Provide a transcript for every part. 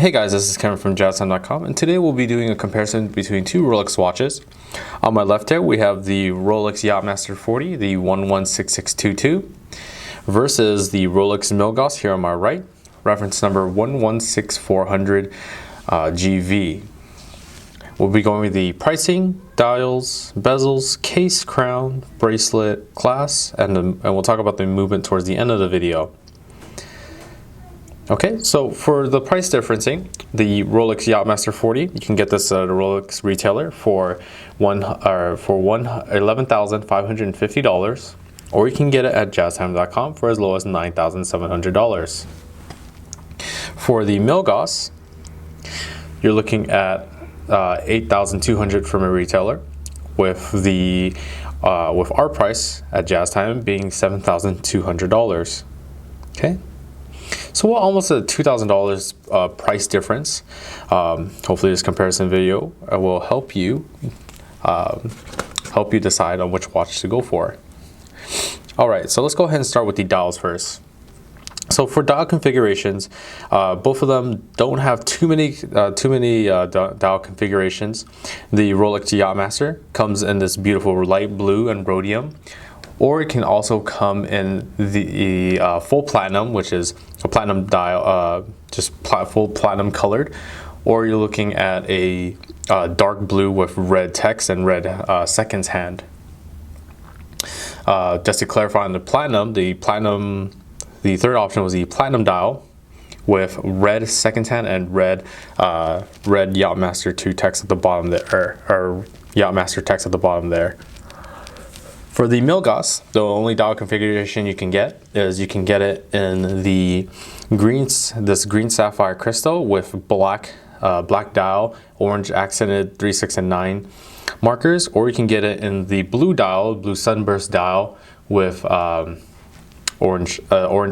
Hey guys, this is Kevin from JazTime.com, and today we'll be doing a comparison between two Rolex watches. On my left here we have the Rolex Yacht-Master 40, the 116622, versus the Rolex Milgauss here on my right, reference number 116400 GV. We'll be going with the pricing, dials, bezels, case, crown, bracelet, class, and we'll talk about the movement towards the end of the video. Okay, so for the price differencing, the Rolex Yacht-Master 40, you can get this at a Rolex retailer for $11,550, or you can get it at JazTime.com for as low as $9,700. For the Milgauss, you're looking at $8,200 from a retailer, with our price at JazTime being $7,200. Okay. So almost a $2,000 price difference. Hopefully this comparison video will help you decide on which watch to go for. Alright, so let's go ahead and start with the dials first. So for dial configurations, both of them don't have too many dial configurations. The Rolex Yacht-Master comes in this beautiful light blue and rhodium, or it can also come in the full platinum, which is a platinum dial, full platinum colored, or you're looking at a dark blue with red text and red seconds hand. Just to clarify on the third option was the platinum dial with red seconds hand and red Yacht-Master 2 text at the bottom there, or Yacht-Master text at the bottom there. For the Milgauss, the only dial configuration you can get is you can get it in the green sapphire crystal with black dial, orange accented 3, 6, and 9 markers, or you can get it in the blue sunburst dial with orange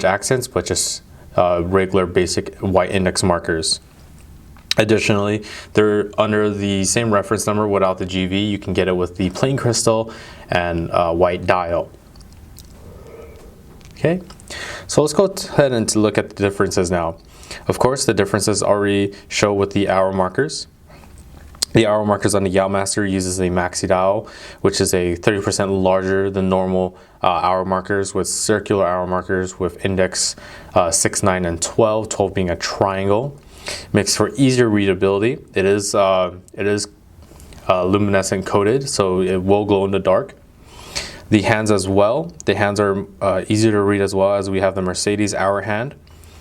accents, but just regular basic white index markers. Additionally, they're under the same reference number without the GV. You can get it with the plain crystal and white dial. Okay, so let's go ahead and look at the differences now. Of course, the differences already show with the hour markers. The hour markers on the Yacht-Master uses a maxi dial, which is a 30% larger than normal hour markers, with circular hour markers with index 6, 9, and 12, 12 being a triangle. Makes for easier readability. It is luminescent coated, so it will glow in the dark. The hands as well. The hands are easier to read as well, as we have the Mercedes hour hand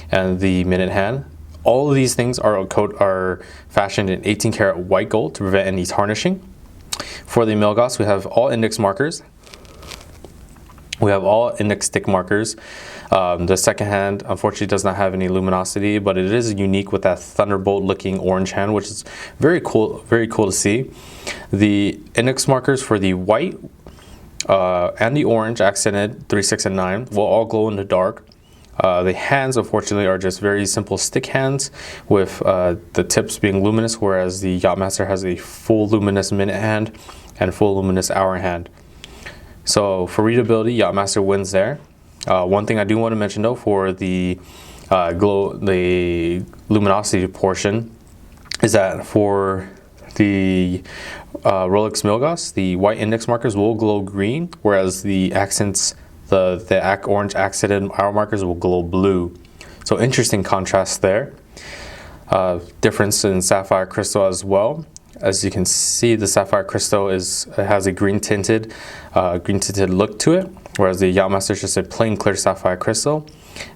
and the minute hand. All of these things are fashioned in 18 karat white gold to prevent any tarnishing. For the Milgauss, we have all index markers. We have all index stick markers. The second hand unfortunately does not have any luminosity, but it is unique with that thunderbolt looking orange hand, which is very cool to see. The index markers for the white and the orange accented 3, 6, and 9 will all glow in the dark. The hands unfortunately are just very simple stick hands with the tips being luminous, whereas the Yacht-Master has a full luminous minute hand and full luminous hour hand. So for readability, Yacht-Master wins there. One thing I do want to mention though, for the luminosity portion, is that for the Rolex Milgauss, the white index markers will glow green, whereas the accents, the orange accented hour markers will glow blue. So interesting contrast there. Difference in sapphire crystal as well. As you can see, the sapphire crystal has a green tinted look to it, whereas the Yacht-Master is just a plain clear sapphire crystal.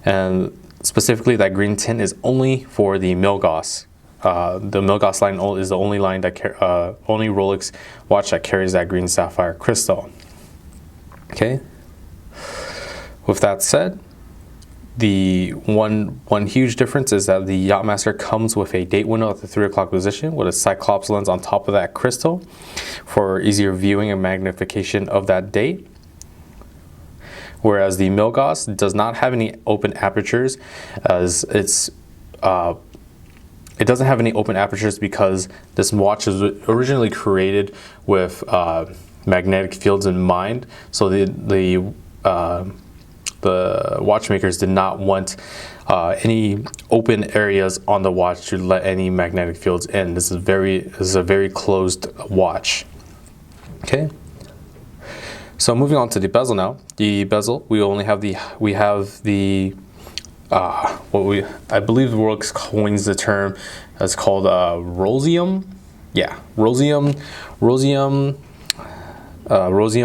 And specifically, that green tint is only for the Milgauss. The Milgauss line is the only line only Rolex watch that carries that green sapphire crystal. Okay. With that said, the one huge difference is that the Yacht-Master comes with a date window at the 3 o'clock position with a Cyclops lens on top of that crystal for easier viewing and magnification of that date. Whereas the Milgauss does not have any open apertures, as it doesn't have any open apertures because this watch was originally created with magnetic fields in mind. So the the watchmakers did not want any open areas on the watch to let any magnetic fields in. This is a very closed watch. Okay. So moving on to the bezel now. The bezel, we have the I believe the Rolex coins the term as called Rhodium. Yeah, Rhodium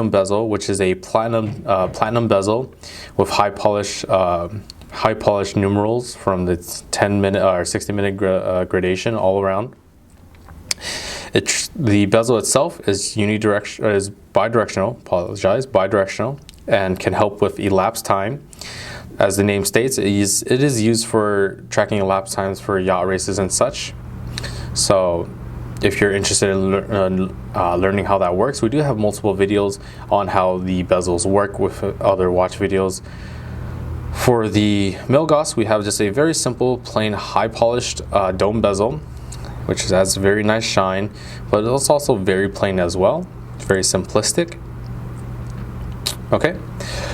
bezel, which is a platinum bezel with high polish numerals from the 10-minute or 60-minute gradation all around. The bezel itself is bidirectional, and can help with elapsed time. As the name states, it is used for tracking elapsed times for yacht races and such. So if you're interested in learning how that works, we do have multiple videos on how the bezels work with other watch videos. For the Milgauss, we have just a very simple, plain, high polished dome bezel, which has a very nice shine, but it's also very plain as well. It's very simplistic. Okay,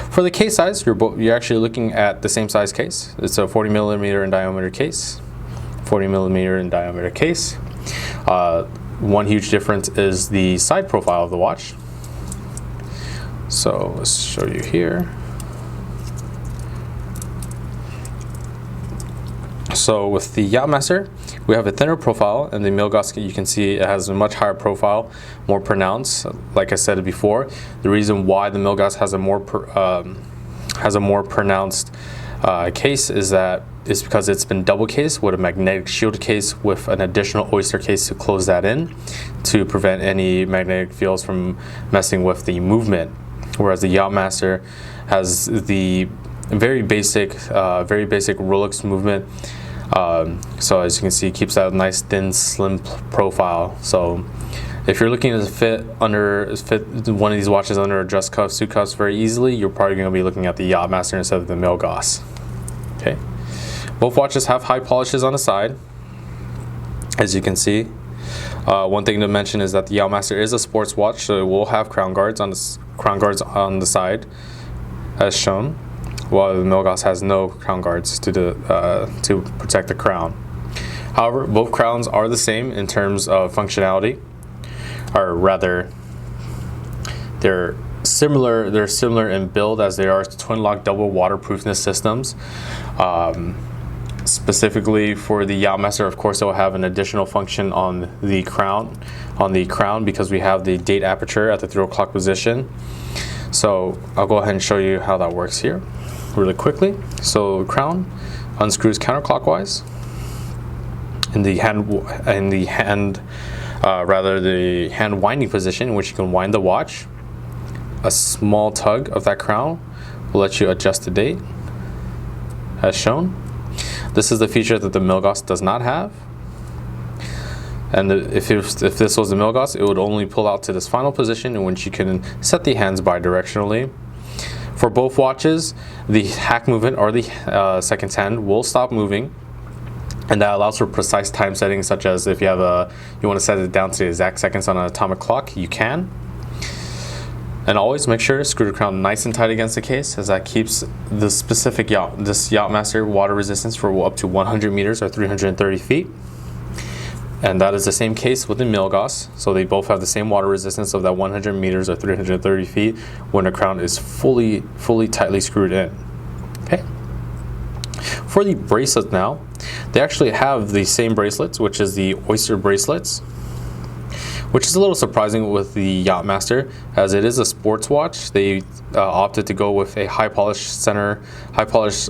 for the case size, you're actually looking at the same size case. It's a 40 millimeter in diameter case. 40 millimeter in diameter case. One huge difference is the side profile of the watch. So let's show you here. So with the Yacht-Master, we have a thinner profile, and the Milgauss, you can see it has a much higher profile, more pronounced. Like I said before, the reason why the Milgauss has a more pronounced case is because it's been double cased with a magnetic shield case with an additional oyster case to close that in to prevent any magnetic fields from messing with the movement. Whereas the Yacht-Master has the very basic Rolex movement. So as you can see, it keeps that nice thin, slim profile. So if you're looking to fit one of these watches under a dress cuff, suit cuffs very easily, you're probably going to be looking at the Yacht-Master instead of the Milgauss. Okay. Both watches have high polishes on the side, as you can see. One thing to mention is that the Yacht-Master is a sports watch, so it will have crown guards on the side, as shown, while the Milgauss has no crown guards to protect the crown. However, both crowns are the same in terms of functionality, or rather, they're similar in build as they are twin lock double waterproofness systems. Specifically for the Yacht-Master, of course, it will have an additional function on the crown because we have the date aperture at the 3 o'clock position. So I'll go ahead and show you how that works here really quickly. So the crown unscrews counterclockwise in the hand winding position, in which you can wind the watch. A small tug of that crown will let you adjust the date, as shown. This is the feature that the Milgauss does not have. And if this was the Milgauss, it would only pull out to this final position in which you can set the hands bidirectionally. For both watches, the hack movement or the seconds hand will stop moving, and that allows for precise time settings, such as if you want to set it down to the exact seconds on an atomic clock, you can. And always make sure to screw the crown nice and tight against the case, as that keeps the specific this Yacht-Master water resistance for up to 100 meters or 330 feet. And that is the same case with the Milgauss. So they both have the same water resistance of that 100 meters or 330 feet when the crown is fully tightly screwed in. Okay. For the bracelets now, they actually have the same bracelets, which is the oyster bracelets, which is a little surprising with the Yacht-Master, as it is a sports watch. They opted to go with a high polish centerpiece.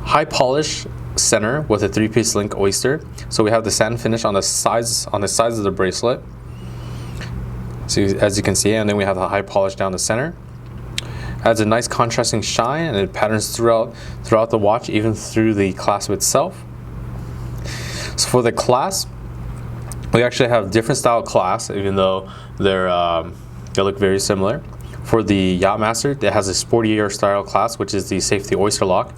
High polish center with a 3-piece link oyster. So we have the satin finish on the sides of the bracelet. So as you can see, and then we have the high polish down the center. Adds a nice contrasting shine, and it patterns throughout the watch, even through the clasp itself. So for the clasp, we actually have different style clasps, even though they look very similar. For the Yacht-Master, it has a sportier style clasp, which is the safety oyster lock,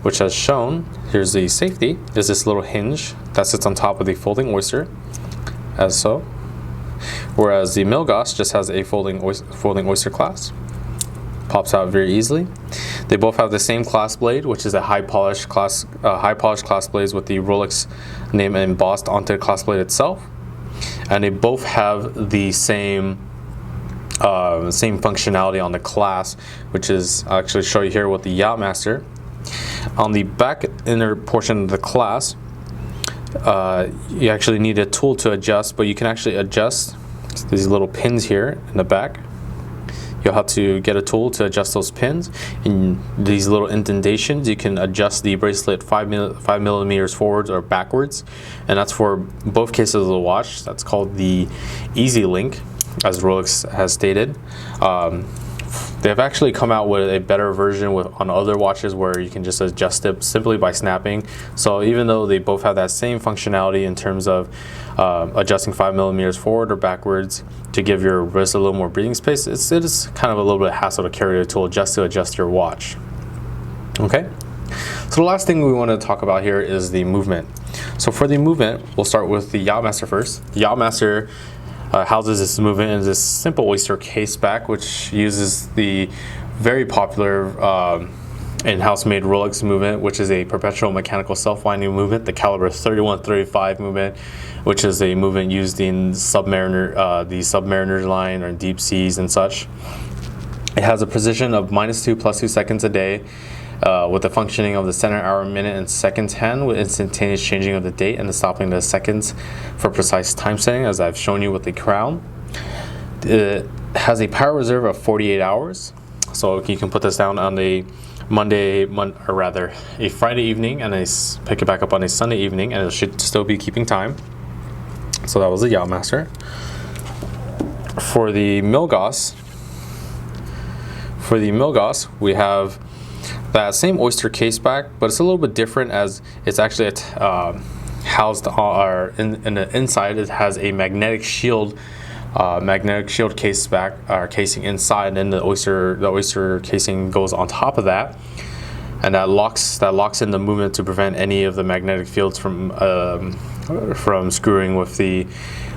which as shown, here's the safety. There's this little hinge that sits on top of the folding oyster, as so. whereas the Milgauss just has a folding oyster clasp. Pops out very easily. They both have the same clasp blade, which is a high polished clasp blades with the Rolex name embossed onto the clasp blade itself, and they both have the same functionality on the clasp, which is, I'll actually show you here with the Yacht-Master. On the back inner portion of the clasp, you actually need a tool to adjust, but you can actually adjust these little pins here in the back. You'll have to get a tool to adjust those pins. In these little indentations, you can adjust the bracelet 5 millimeters forwards or backwards, and that's for both cases of the watch. That's called the Easy Link, as Rolex has stated. They've actually come out with a better version on other watches where you can just adjust it simply by snapping. So even though they both have that same functionality in terms of adjusting 5 millimeters forward or backwards to give your wrist a little more breathing space, it is kind of a little bit of hassle to carry a tool just to adjust your watch. Okay, so the last thing we want to talk about here is the movement. So for the movement, we'll start with the Yacht-Master first. The Yacht-Master houses this movement in this simple oyster case back, which uses the very popular in-house made Rolex movement, which is a perpetual mechanical self-winding movement, the caliber 3135 movement, which is a movement used in the Submariner line or deep seas and such. It has a precision of -2 +2 seconds a day, with the functioning of the center, hour, minute, and seconds hand with instantaneous changing of the date and the stopping the seconds for precise time setting, as I've shown you with the crown. It has a power reserve of 48 hours, so you can put this down on a a Friday evening and pick it back up on a Sunday evening, and it should still be keeping time. So that was the Yacht-Master. For the Milgauss, we have that same oyster case back, but it's a little bit different as it's actually housed in the inside. It has a magnetic shield case back casing inside, and the oyster casing goes on top of that, and that locks in the movement to prevent any of the magnetic fields from screwing with the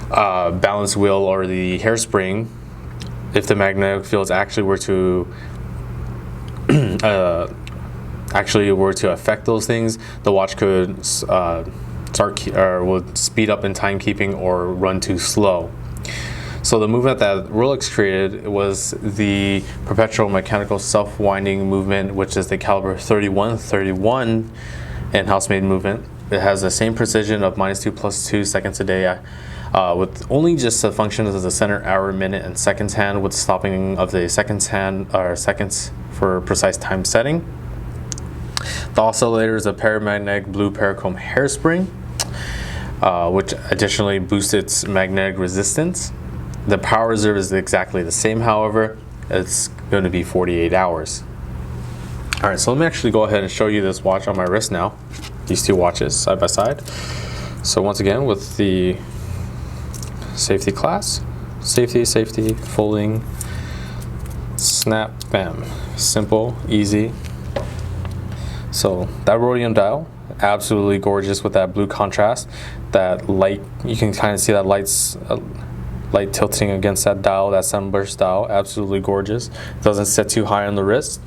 balance wheel or the hairspring. If the magnetic fields actually were to affect those things, the watch could would speed up in timekeeping or run too slow. So the movement that Rolex created was the perpetual mechanical self-winding movement, which is the caliber 3131 in-house made movement. It has the same precision of -2 +2 seconds a day, with only just the functions of the center, hour, minute, and seconds hand, with stopping of the seconds hand or seconds for precise time setting. The oscillator is a paramagnetic blue parachrome hairspring, which additionally boosts its magnetic resistance. The power reserve is exactly the same, however, it's going to be 48 hours. Alright, so let me actually go ahead and show you this watch on my wrist now. These two watches side by side. So once again, with the safety class, safety, folding, snap, bam. Simple, easy. So that Rhodium dial, absolutely gorgeous with that blue contrast. That light, you can kind of see that light tilting against that dial, that sunburst dial, absolutely gorgeous. Doesn't sit too high on the wrist.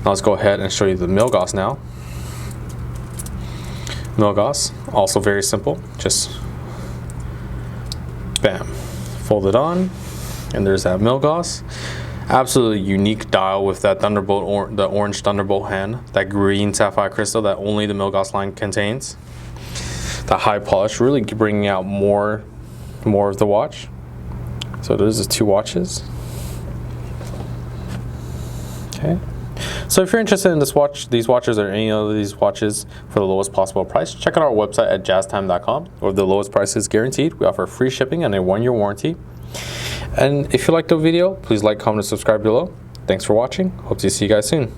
Now let's go ahead and show you the Milgauss now. Milgauss, also very simple, just bam, fold it on, and there's that Milgauss. Absolutely unique dial with that Thunderbolt, the orange Thunderbolt hand, that green sapphire crystal that only the Milgauss line contains. The high polish, really bringing out more of the watch. So those are two watches. Okay. So if you're interested in these watches or any of these watches for the lowest possible price, check out our website at JazTime.com, where the lowest price is guaranteed. We offer free shipping and a 1-year warranty. And if you liked the video, please like, comment, and subscribe below. Thanks for watching. Hope to see you guys soon.